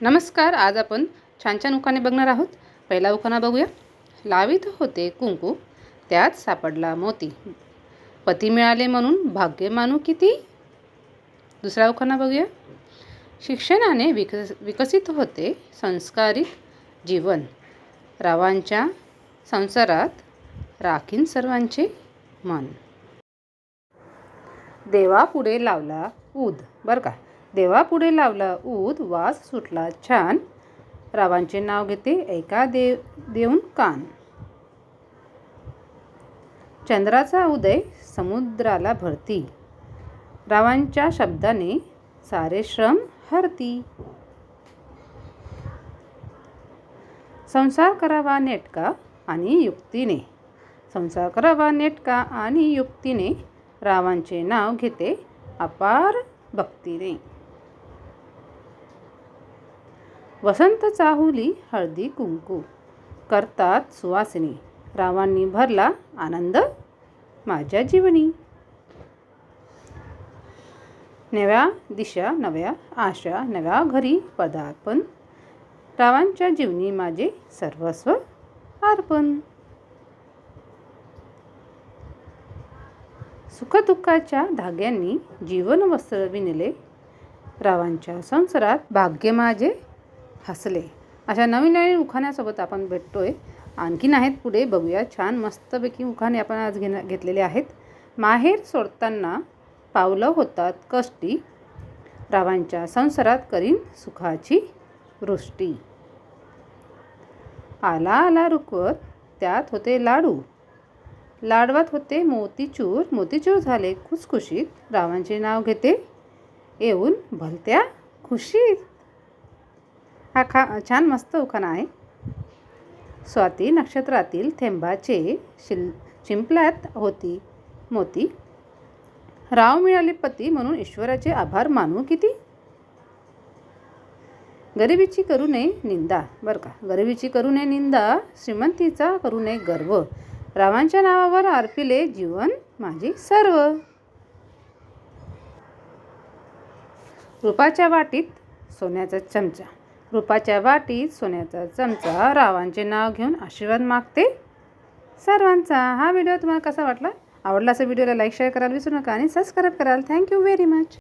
नमस्कार. आज आपण छान छान उखाणे बघणार आहोत. पहिला उखाणा बघूया. लावीत होते कुंकू, त्यात सापडला मोती, पती मिळाले म्हणून भाग्य मानू किती. दुसरा उखाणा बघूया. शिक्षणाने विकसित होते संस्कारित जीवन, रावांच्या संसारात राखीन सर्वांचे मन. देवापुढे लावला ऊद, बरं का. देवापुढे लावला ऊद, वास सुटला छान, रावांचे नाव घेते ऐका देऊन कान. चंद्राचा उदय समुद्राला भरती, रावांच्या शब्दाने सारे श्रम हरती. संसार करावा नेटका आणि युक्तीने, संसार करावा नेटका आणि युक्तीने, रावांचे नाव घेते अपार भक्तीने. वसंत चाहुली हळदी कुंकू, करतात सुवासिनी, रावांनी भरला आनंद माझ्या जीवनी. नव्या दिशा नव्या आशा, नव्या घरी पदार्पण, रावांच्या जीवनी माझे सर्वस्व अर्पण. सुखदुःखाच्या धाग्यांनी जीवन वस्त्र विणले, रावांच्या संसारात भाग्य माझे हसले. अशा नवीन नवीन उखाण्यासोबत आपण भेटतोय. आणखीन आहेत पुढे, बघूया. छान मस्तपैकी उखाणे आपण आज घेतलेले आहेत. माहेर सोडताना पावलं होतात कष्टी, रावांच्या संसारात करीन सुखाची वृष्टी. आला आला रुकवत, त्यात होते लाडू, लाडवात होते मोतीचूर, मोतीचूर झाले खुसखुशीत, रावांचे नाव घेते येऊन भलत्या खुशीत. हा छान मस्त उखाणा आहे. स्वाती नक्षत्रातील थेंबाचे शिंपल्यात होती मोती, राव मिळाले पती म्हणून ईश्वराचे आभार मानू किती. गरिबीची करू नये निंदा, बरं का. गरिबीची करू नये निंदा, श्रीमंतीचा करू नये गर्व, रावांच्या नावावर अर्पिले जीवन माझे सर्व. रूपाच्या वाटीत सोन्याचा चमचा, रूपाच्या वाटीत सोन्याचा चमचा, रावांचे नाव घेऊन आशीर्वाद मागते सर्वांचा. हा व्हिडिओ तुम्हाला कसा वाटला? आवडला असेल व्हिडिओला लाईक शेअर करायला विसरू नका आणि सबस्क्राईब कराल. Thank you very much.